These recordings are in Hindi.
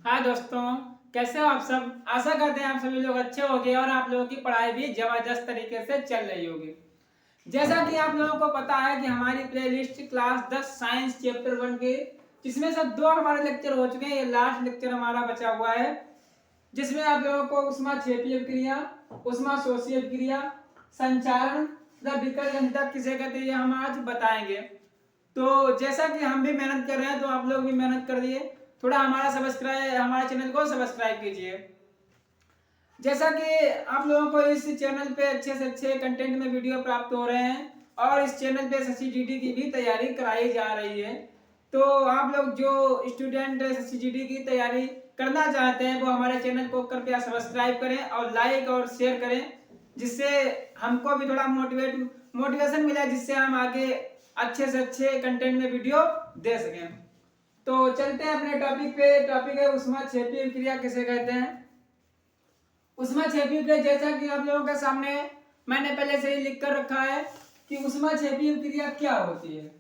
हाय दोस्तों, कैसे हो आप सब। आशा करते हैं आप सभी लोग अच्छे होंगे और आप लोगों की पढ़ाई भी जबरदस्त तरीके से चल रही होगी। जैसा कि आप लोगों को पता है कि हमारी प्लेलिस्ट क्लास 10 साइंस चैप्टर 1 के जिसमें से 2 हमारे लेक्चर हो चुके हैं। ये लास्ट लेक्चर हमारा बचा हुआ है जिसमें आप लोगों को ऊष्माक्षेपीय क्रिया, ऊष्माशोषीय क्रिया, संचारण तथा विकर्ण गणित किसे कहते हैं ये हम आज बताएंगे। तो जैसा कि हम भी मेहनत कर रहे हैं तो आप लोग भी मेहनत कर दिए, थोड़ा हमारे चैनल को सब्सक्राइब कीजिए। जैसा कि आप लोगों को इस चैनल पे अच्छे से अच्छे कंटेंट में वीडियो प्राप्त हो रहे हैं और इस चैनल पे SSCGD की भी तैयारी कराई जा रही है। तो आप लोग जो स्टूडेंट SSCGD की तैयारी करना चाहते हैं वो हमारे चैनल को कृपया सब्सक्राइब करें और लाइक और शेयर करें, जिससे हमको भी थोड़ा मोटिवेशन मिले, जिससे हम आगे अच्छे से अच्छे कंटेंट में वीडियो दे सकें। तो चलते हैं अपने टॉपिक पे। टॉपिक है ऊष्माक्षेपीय क्रिया किसे कहते हैं। ऊष्माक्षेपीय क्रिया, जैसा कि आप लोगों के सामने मैंने पहले से ही लिख कर रखा है कि ऊष्माक्षेपीय क्रिया क्या होती है।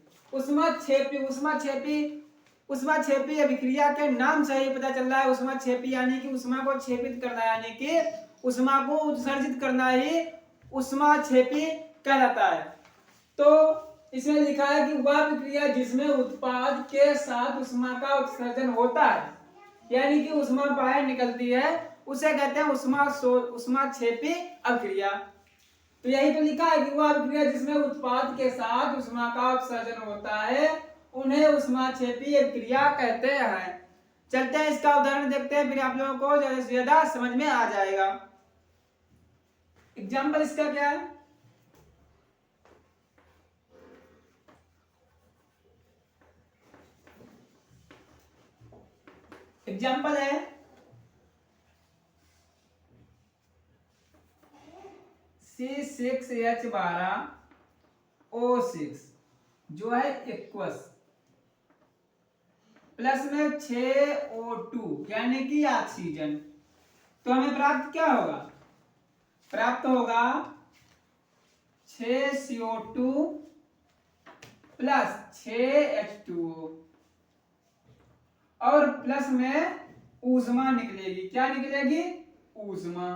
ऊष्माक्षेपीय अभिक्रिया के नाम से ही पता चल रहा है। ऊष्माक्षेपी यानी कि ऊष्मा को क्षेपित करना, यानी कि ऊष्मा को उत्सर्जित करना ही ऊष्माक्षेपी कहलाता है। तो इसमें लिखा है कि वह प्रक्रिया जिसमें उत्पाद के साथ ऊष्मा का उत्सर्जन होता है, यानी कि ऊष्मा बाहर निकलती है, उसे कहते हैं ऊष्माक्षेपी अभिक्रिया। तो यही तो लिखा है कि वह अभिक्रिया जिसमें उत्पाद के साथ ऊष्मा का उत्सर्जन होता है उन्हें ऊष्माक्षेपी अभिक्रिया कहते हैं। चलते हैं इसका उदाहरण देखते हैं, फिर आप लोगों को ज्यादा से ज्यादा समझ में आ जाएगा। एग्जाम्पल इसका क्या है। एग्जाम्पल है C6H12O6 जो है एक्वस प्लस में 6O2 यानी कि ऑक्सीजन। तो हमें प्राप्त क्या होगा, प्राप्त होगा 6CO2 प्लस 6H2O और प्लस में ऊष्मा निकलेगी। क्या निकलेगी, ऊष्मा।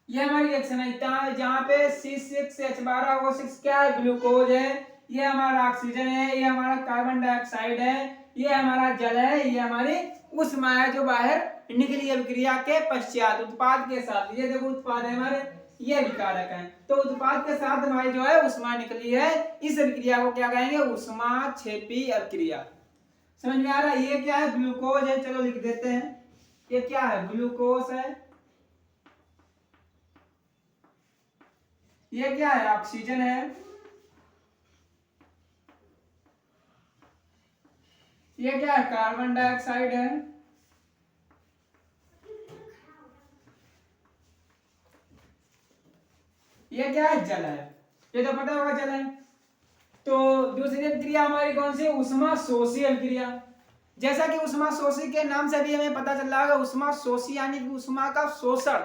ये हमारी रिएक्शन है जहां पे C6H12O6 क्या है, ग्लूकोज है, ये हमारा ऑक्सीजन है, ये हमारा कार्बन डाइऑक्साइड है, ये हमारा जल है, ये हमारी ऊष्मा है जो बाहर निकली अभिक्रिया के पश्चात उत्पाद के साथ। ये देखो उत्पाद है हमारे, ये विकारक है। तो उत्पाद के साथ हमारी जो है ऊष्मा निकली है, इस अभिक्रिया को क्या कहेंगे, ऊष्माक्षेपी अभिक्रिया। समझ में आ रहा है। ये क्या है, ग्लूकोज है, चलो लिख देते हैं। ये क्या है, ग्लूकोज है। ये क्या है, ऑक्सीजन है। ये क्या है, कार्बन डाइऑक्साइड है। ये क्या है, जल है। ये तो पता होगा जल है। तो दूसरी अभिक्रिया हमारी कौन सी, ऊष्माशोषी अभिक्रिया। जैसा कि ऊष्माशोषी के नाम से भी हमें पता चल रहा है, ऊष्माशोषी यानी कि ऊष्मा का शोषण,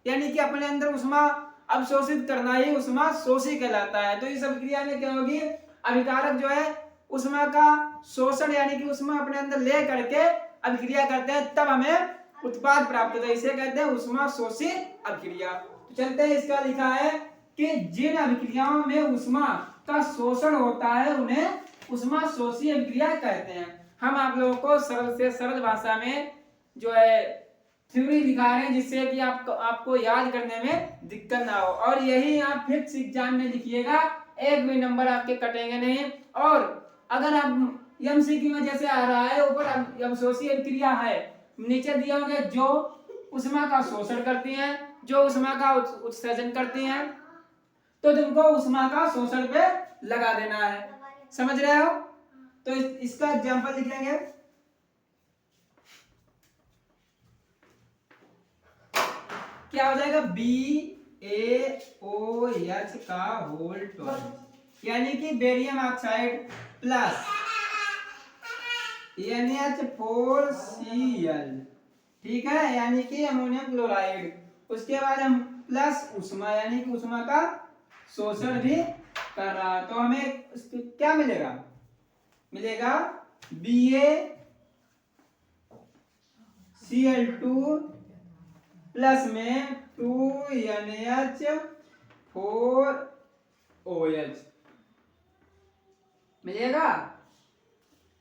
यानी कि अपने अंदर ऊष्मा अवशोषित करना ही ऊष्माशोषी कहलाता है। तो इस अभिक्रिया में क्या होगी, अभिकारक जो है ऊष्मा का शोषण यानी कि ऊष्मा अपने अंदर ले करके अभिक्रिया करते हैं, तब हमें उत्पाद प्राप्त होता है, इसे कहते हैं ऊष्माशोषी अभिक्रिया। तो चलते हैं, इसका लिखा है कि जिन अभिक्रियाओं में ऊष्मा का शोषण होता है उन्हें ऊष्माशोषी अभिक्रिया कहते हैं। हम आप लोगों को सरल से सरल भाषा में जो है थ्योरी दिखा रहे हैं, जिससे कि आपको याद करने में दिक्कत ना हो। और यही आप फिक्स एग्जाम में लिखिएगा, एक भी नंबर आपके कटेंगे नहीं। और अगर आप MCQ में जैसे आ रहा है ऊपर अवशोषी अभिक्रिया है, नीचे दिए होंगे जो ऊष्मा का शोषण करती हैं, जो ऊष्मा का उत्सर्जन करती हैं, तो तुमको ऊष्मा का शोषण पे लगा देना है। समझ रहे हो। तो इसका एग्जांपल लिख लेंगे। क्या हो जाएगा, BaOH का होल 12 यानी कि बेरियम ऑक्साइड प्लस NH4Cl, ठीक है, यानी कि अमोनियम क्लोराइड। उसके बाद हम प्लस ऊष्मा यानी कि ऊष्मा का शोषण भी कर रहा तो हमें क्या मिलेगा, मिलेगा Cl2 प्लस में 2NH4OH मिलेगा।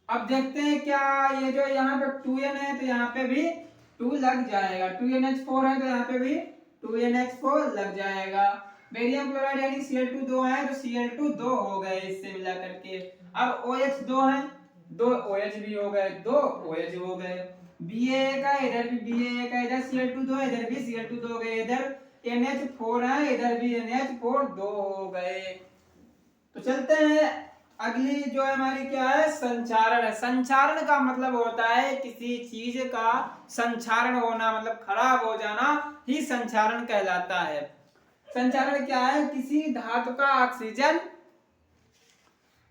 अब देखते हैं क्या ये जो यहाँ पे 2N है तो यहाँ पे भी 2 लग जाएगा, 2NH4 है तो यहाँ पे भी 2NH4 लग जाएगा। बेरियम क्लोराइड यानी Cl2 2 है तो Cl2 2 हो गए इससे मिला करके। अब OH 2 है, 2 OH भी हो गए, 2 OH हो गए। Ba का इधर भी Ba का, इधर Cl2 2 है, इधर भी Cl2 2 हो गए, इधर NH4 है, इधर भी NH4 2 हो गए। तो चलते हैं अगली जो है हमारी क्या है, संचारण है। संचारण का मतलब होता है किसी चीज का संचारण होना, मतलब खराब हो जाना ही संचारण कहलाता है। संचारण क्या है, किसी धातु का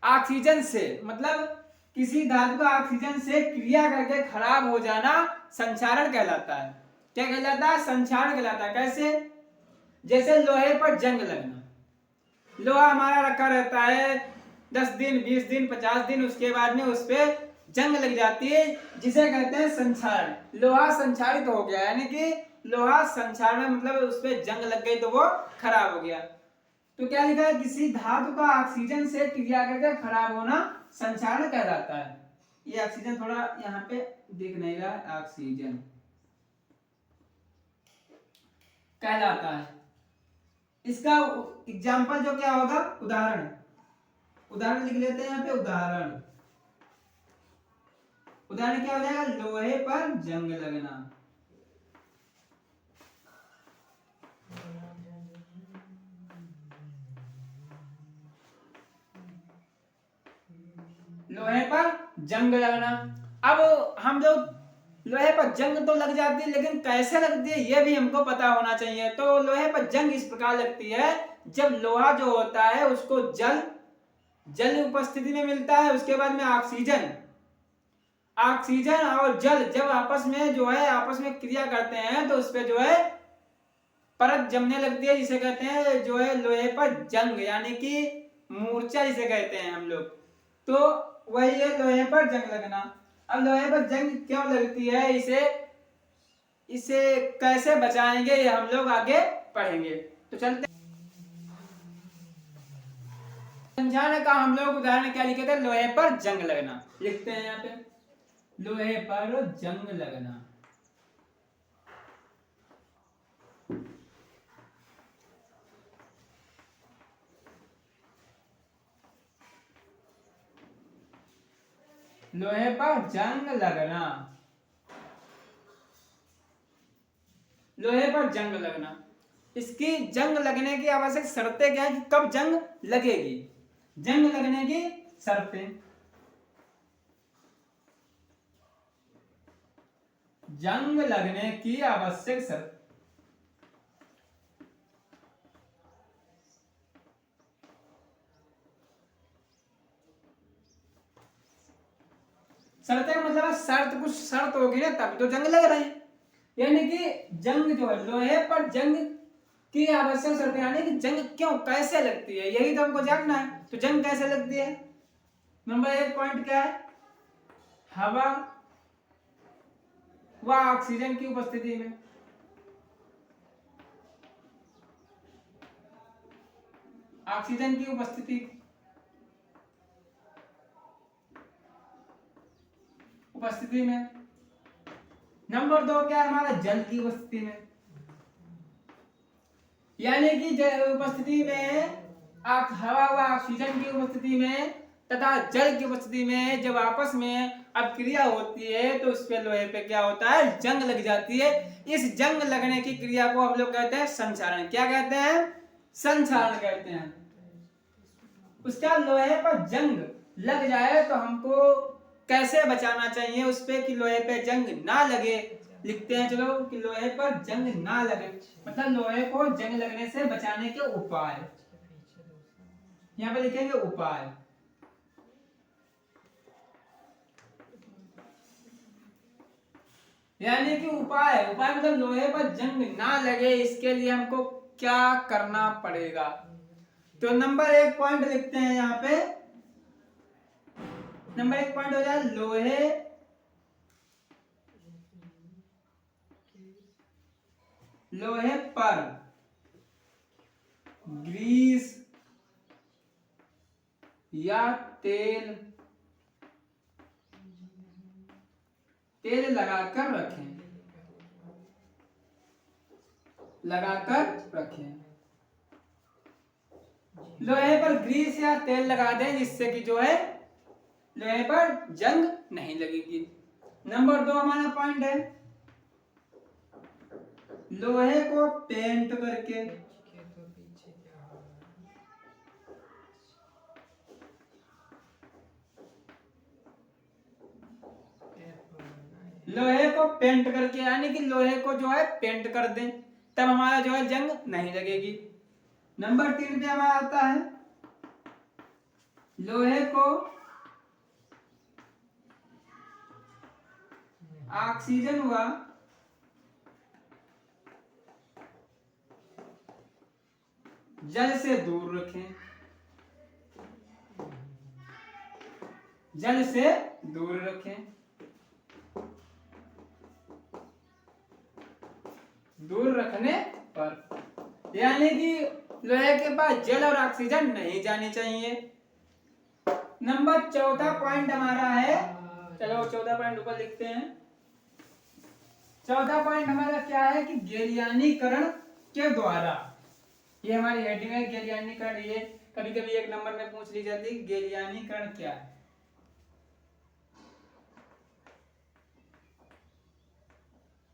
ऑक्सीजन से, मतलब किसी धातु का ऑक्सीजन से क्रिया करके खराब हो जाना संचारण कहलाता है। क्या कहलाता है, संचारण कहलाता है। कैसे, जैसे लोहे पर जंग लगना, लोहा हमारा रखा रहता है 10 दिन 20 दिन 50 दिन, उसके बाद में उस पे जंग लग जाती है जिसे कहते हैं संक्षारण। लोहा संक्षारित हो गया, यानी कि लोहा संक्षारण मतलब उस पे जंग लग गई तो वो खराब हो गया। तो क्या लिखा है, किसी धातु का ऑक्सीजन से क्रिया करके खराब होना संक्षारण कहलाता है। ये ऑक्सीजन थोड़ा यहाँ पे दिख नहीं रहा, ऑक्सीजन कहलाता है। इसका एग्जाम्पल जो क्या होगा, उदाहरण लिख लेते हैं यहाँ पे। उदाहरण क्या हो जाएगा, लोहे पर जंग लगना। लोहे पर जंग लगना। अब हम लोग लोहे पर जंग तो लग जाती है, लेकिन कैसे लगती है ये भी हमको पता होना चाहिए। तो लोहे पर जंग इस प्रकार लगती है, जब लोहा जो होता है उसको जल उपस्थिति में मिलता है, उसके बाद में ऑक्सीजन और जल जब आपस में क्रिया करते हैं तो उसपे जो है परत जमने लगती है, जिसे कहते हैं जो है लोहे पर जंग, यानी कि मूर्छा जिसे कहते हैं हम लोग। तो वही है लोहे पर जंग लगना। अब लोहे पर जंग क्यों लगती है, इसे कैसे बचाएंगे ये हम लोग आगे पढ़ेंगे। तो चलते समझाने का हम लोग उदाहरण क्या लिखे थे, लोहे पर जंग लगना लिखते हैं यहाँ पे, लोहे पर जंग लगना। लोहे पर जंग लगना, लोहे पर जंग लगना। इसकी जंग लगने की आवश्यक शर्तें क्या है कि कब जंग लगेगी, जंग लगने की शर्तें, जंग लगने की आवश्यक शर्त। शर्तें मतलब कुछ शर्त होगी ना तब तो जंग लग रही है। यानी कि जंग जो है लोहे पर जंग की आवश्यक शर्तें, यानी कि जंग क्यों कैसे लगती है यही तो हमको जानना है। तो जंग कैसे लगती है, नंबर 1 पॉइंट क्या है, हवा व ऑक्सीजन की उपस्थिति में। ऑक्सीजन की उपस्थिति में। नंबर 2 क्या है हमारा, जल की उपस्थिति में, यानी कि उपस्थिति में हवा व ऑक्सीजन की उपस्थिति में तथा जल की उपस्थिति में जब आपस में अब क्रिया होती है तो उस पे लोहे पे क्या होता है, जंग लग जाती है। इस जंग लगने की क्रिया को हम लोग कहते हैं संक्षारण। क्या कहते हैं, संक्षारण कहते हैं। उसका लोहे पर जंग लग जाए तो हमको कैसे बचाना चाहिए उस पे कि लोहे पे जंग ना लगे, लिखते हैं चलो कि लोहे पर जंग ना लगे, मतलब लोहे को जंग लगने से बचाने के उपाय। यहाँ पे लिखेंगे उपाय। यानी कि उपाय मतलब लोहे पर जंग ना लगे इसके लिए हमको क्या करना पड़ेगा। तो नंबर 1 पॉइंट लिखते हैं यहाँ पे, नंबर 1 पॉइंट हो जाए लोहे पर ग्रीस या तेल लगाकर रखें। लोहे पर ग्रीस या तेल लगा दें जिससे कि जो है लोहे पर जंग नहीं लगेगी। नंबर 2 हमारा पॉइंट है लोहे को पेंट करके। लोहे को पेंट करके यानी कि लोहे को जो है पेंट कर दें तब हमारा जो है जंग नहीं लगेगी। नंबर 3 पे हमारा आता है लोहे को ऑक्सीजन व जल से दूर रखें। जल से दूर रखें। दूर रखने पर यानी कि लोहे के पास जल और ऑक्सीजन नहीं जानी चाहिए। नंबर 14 पॉइंट हमारा है, चलो 14 पॉइंट ऊपर लिखते हैं। 14 पॉइंट हमारा क्या है कि गैलियानीकरण के द्वारा, ये हमारी हेडिंग है गैलियानीकरण। ये कभी कभी एक नंबर में पूछ ली जाती है गैलियानीकरण क्या है।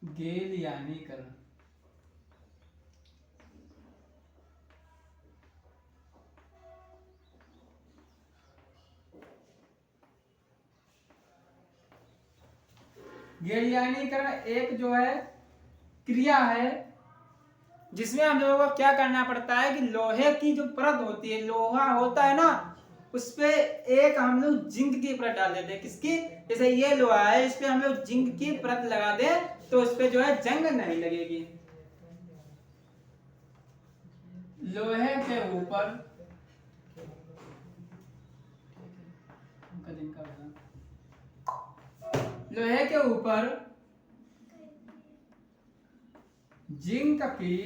गैलियानीकरण गैलियानीकरण एक जो है क्रिया है जिसमें हम लोगों को क्या करना पड़ता है कि लोहे की जो परत होती है, लोहा होता है ना, उस पे एक हम लोग जिंक की परत डाल देते हैं। किसकी? जैसे ये लोहा है, इस पे हम लोग जिंक की परत लगा दें तो उस पे जो है जंग नहीं लगेगी। लोहे के ऊपर जिंक की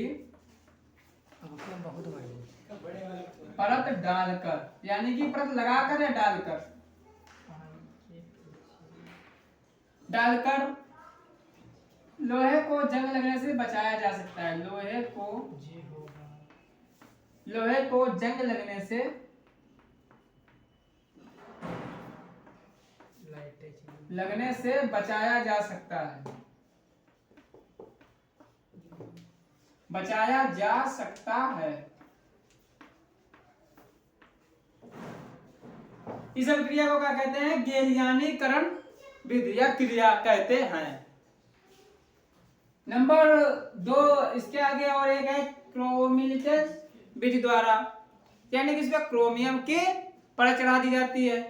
परत डालकर, यानी कि परत लगाकर या डालकर लोहे को जंग लगने से बचाया जा सकता है। लोहे को जंग लगने से बचाया जा सकता है। इस क्रिया को क्या कहते हैं? गैलियानीकरण विधि या क्रिया कहते हैं। नंबर 2 इसके आगे और एक है क्रोमेलिस विधि द्वारा, यानी कि इस पर क्रोमियम की परत चढ़ा दी जाती है।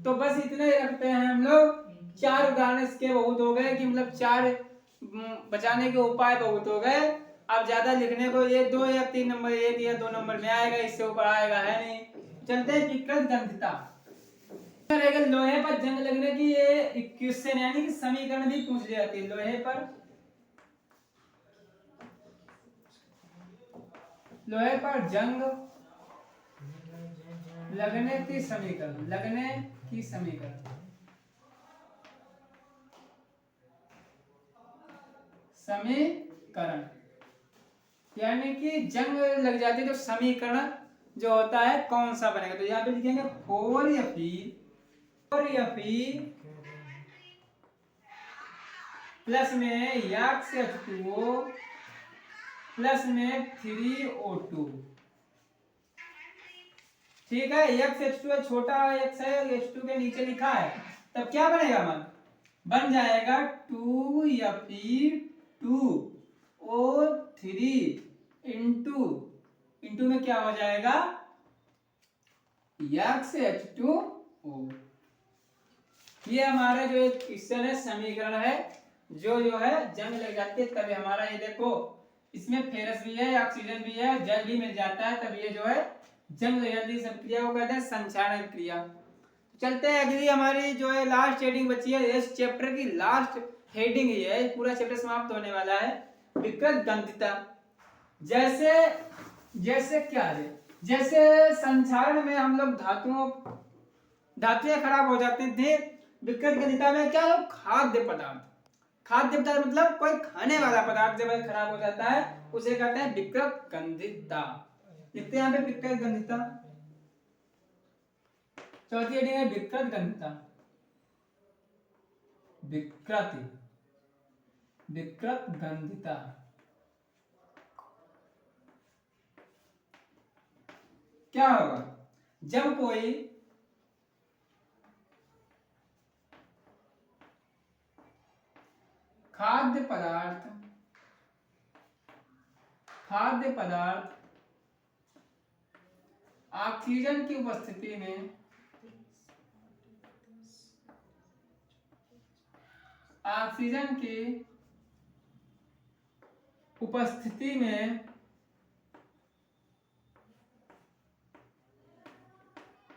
तो बस इतने ही रखते हैं हम लोग। 4 उदाहरण इसके बहुत हो गए कि मतलब 4 बचाने के उपाय बहुत हो गए। अब ज्यादा लिखने को ये 2 या 3 नंबर, 1 या 2 नंबर में आएगा, इससे ऊपर आएगा है नहीं। चलते हैं विकृत गंधता। लोहे पर जंग लगने की ये क्वेश्चन यानी कि समीकरण भी पूछ ली जाती है। लोहे पर जंग लगने की समीकरण यानी कि जंग लग जाती है तो समीकरण जो होता है कौन सा बनेगा। तो यहाँ पे लिखेंगे 4Fe प्लस में H2O प्लस में 3O2। ठीक है, H2 छोटा x है, H2 के नीचे लिखा है, तब क्या बनेगा मन? बन जाएगा 2Fe2O3 इंटू में क्या हो जाएगा? H2O। ये हमारा जो एक क्वेश्चन है, समीकरण है, जो है जंग लग जाती है तभी हमारा ये देखो इसमें फेरस भी है, ऑक्सीजन भी है, जल भी मिल जाता है, तब ये जो है जंग लग जाती है। सब क्रिया को कहते हैं संक्षारण क्रिया। चलते हैं अगली हमारी जो है लास्ट हेडिंग बची है। इस चैप्टर की लास्ट हेडिंग ही है, पूरा चैप्टर समाप्त होने वाला है। विकृत गंधिता। जैसे जैसे क्या है, जैसे संक्षारण में हम लोग धातुएं खराब हो जाते थे, विकृत गंधिता में क्या हो, खाद्य पदार्थ मतलब कोई खाने वाला पदार्थ जब खराब हो जाता है उसे कहते हैं विकृत गंधिता। लिखते हैं यहाँ पे विकृत गंधिता। चौथी हेडिंग है विकृत गंधिता। विकृत गंधिता क्या होगा, जब कोई खाद्य पदार्थ ऑक्सीजन की उपस्थिति में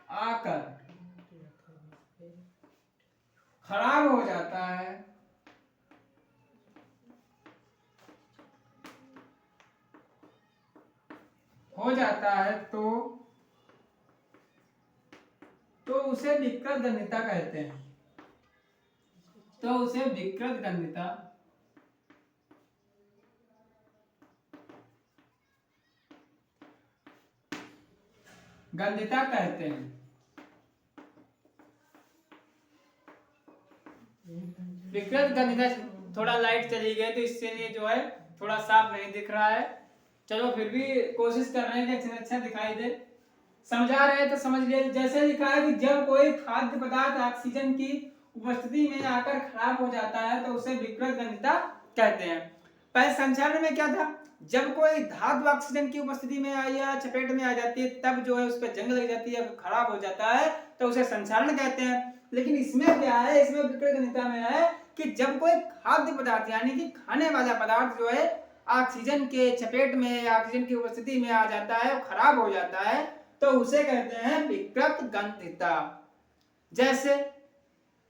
आकर खराब हो जाता है, तो उसे विकृत गंधिता कहते हैं। गंधिता कहते हैं। विकृत गंधिता, थोड़ा लाइट चली गई तो इससे ये जो है थोड़ा साफ नहीं दिख रहा है, चलो फिर भी कोशिश कर रहे हैं कि अच्छा दिखाई दे। समझा रहे हैं तो समझ लिए। जैसे लिखा है कि जब कोई खाद्य पदार्थ ऑक्सीजन की उपस्थिति में आकर खराब हो जाता है तो उसे विकृत गंधिता कहते हैं। पहले संक्षारण में क्या था, जब कोई धातु ऑक्सीजन की उपस्थिति में आई या चपेट में आ जाती है तब जो है उस पर जंग लग जाती है, खराब हो जाता है तो उसे संक्षारण कहते हैं। लेकिन इसमें क्या है, इसमें विकृत गंधिता में है कि जब कोई खाद्य पदार्थ यानी कि खाने वाला पदार्थ जो है ऑक्सीजन के चपेट में, ऑक्सीजन की उपस्थिति में आ जाता है, खराब हो जाता है, तो उसे कहते हैं विकृत गंधिता। जैसे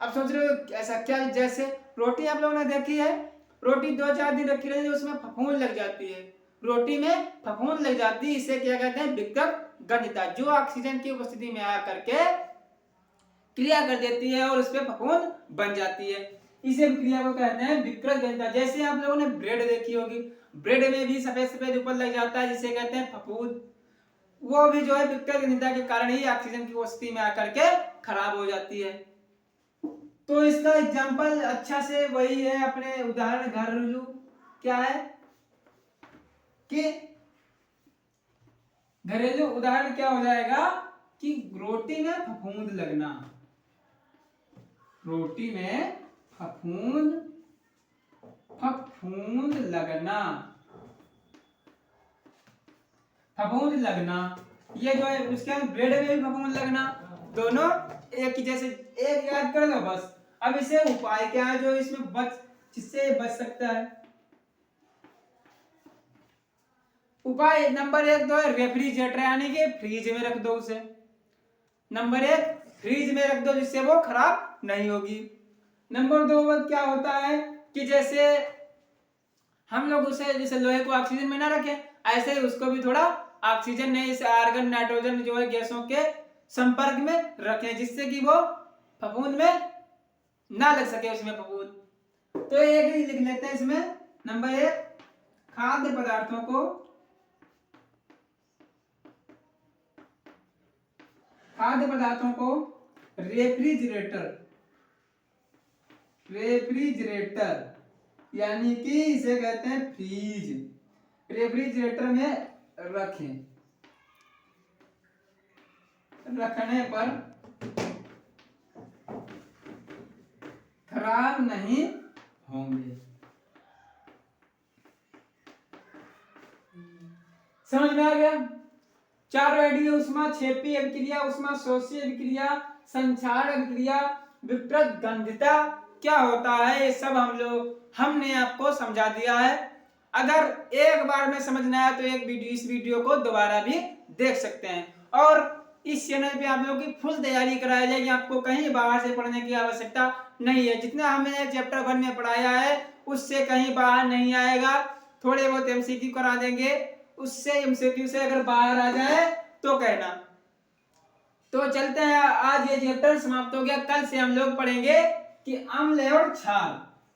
अब सोच रहे हो ऐसा क्या, जैसे रोटी आप लोगों ने देखी है, रोटी 2-4 दिन रखी रहती है उसमें फफूंद लग जाती है, रोटी में फफूंद लग जाती है, इसे क्या कहते हैं विकृत गंधिता। जो ऑक्सीजन की उपस्थिति में आकर के क्रिया कर देती है और उस पर फफूंद बन जाती है, इसे क्रिया को कहते हैं विकृत गंधिता। जैसे आप लोगों ने ब्रेड देखी होगी, ब्रेड में भी सफेद सफेद ऊपर लग जाता है जिसे कहते हैं फफूंद, वो भी जो है विकृत गंधिता के कारण ही ऑक्सीजन की उपस्थिति में आकर के खराब हो जाती है। तो इसका एग्जांपल अच्छा से वही है, अपने उदाहरण घरेलू क्या है कि घरेलू उदाहरण क्या हो जाएगा कि रोटी में फफूंद लगना, रोटी में फफूंद लगना, ये जो है उसके ब्रेड में भी फफूंद लगना, दोनों एक ही जैसे, एक याद कर लो बस। अब इसे उपाय क्या है जो इसमें जिससे बच सकता है। उपाय नंबर 1 तो है रेफ्रिजरेटर यानी कि फ्रीज में रख दो उसे, नंबर 1 फ्रीज में रख दो जिससे वो खराब नहीं होगी। नंबर 2 क्या होता है कि जैसे हम लोग उसे जैसे लोहे को ऑक्सीजन में ना रखें, ऐसे ही उसको भी थोड़ा ऑक्सीजन नहीं, इसे आर्गन नाइट्रोजन जो है गैसों के संपर्क में रखें जिससे कि वो फफूंद में ना लग सके उसमें फफूंद। तो एक ही लिख लेते हैं इसमें, नंबर 1 खाद्य पदार्थों को रेफ्रिजरेटर यानी कि इसे कहते हैं फ्रीज, रेफ्रिजरेटर में रखने पर खराब नहीं होंगे। समझ में आ गया? 4 रेडियो उष्मा क्षेपी अभिक्रिया, उष्मा शोषी अभिक्रिया, संक्षारण अभिक्रिया, विकृत गंधिता क्या होता है, ये सब हमने आपको समझा दिया है। अगर एक बार में समझना है तो इस वीडियो को दोबारा भी देख सकते हैं। और इस चैनल पे आप लोगों की फुल तैयारी कराई जाएगी, आपको कहीं बाहर से पढ़ने की आवश्यकता नहीं है। जितना हमने चैप्टर 1 में पढ़ाया है उससे कहीं बाहर नहीं आएगा। थोड़े बहुत एमसीक्यू करा देंगे, उससे एमसीक्यू से अगर बाहर आ जाए तो कहना। तो चलते हैं, आज ये चैप्टर समाप्त हो गया। कल से हम लोग पढ़ेंगे कि अम्ल और क्षार।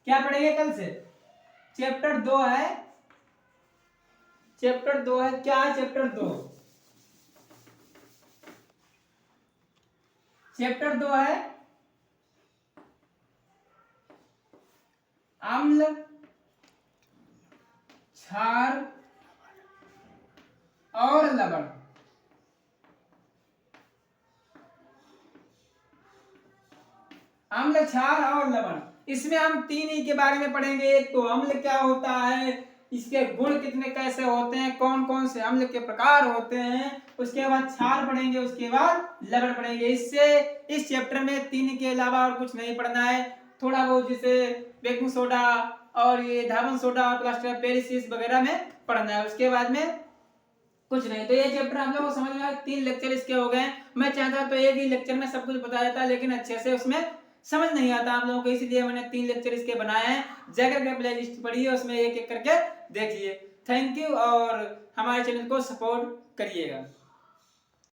क्या पढ़ेंगे कल से? चैप्टर 2 है। चैप्टर 2 है, क्या है चैप्टर 2? चैप्टर 2 है अम्ल, क्षार और लवण। अम्ल, क्षार और लवण, इसमें हम 3 ही के बारे में पढ़ेंगे। एक तो अम्ल क्या होता है, इसके गुण कितने कैसे होते हैं, कौन कौन से अम्ल के प्रकार होते हैं, उसके बाद क्षार पढ़ेंगे, उसके बाद लवण पढ़ेंगे। इससे इस चैप्टर में 3 के अलावा और कुछ नहीं पढ़ना है। थोड़ा बहुत जैसे बेकिंग सोडा और ये धावन सोडा और प्लास्टर ऑफ पेरिस वगैरह में पढ़ना है, उसके बाद में कुछ नहीं। तो ये चैप्टर हम लोग को समझ में आया। 3 लेक्चर इसके हो गए। मैं चाहता तो एक ही लेक्चर में सब कुछ बता देता, लेकिन अच्छे से उसमें समझ नहीं आता आप लोगों को, इसलिए मैंने 3 लेक्चर इसके बनाए हैं। जाकर के प्ले लिस्ट पढ़िए, उसमें एक एक करके देखिए। थैंक यू, और हमारे चैनल को सपोर्ट करिएगा।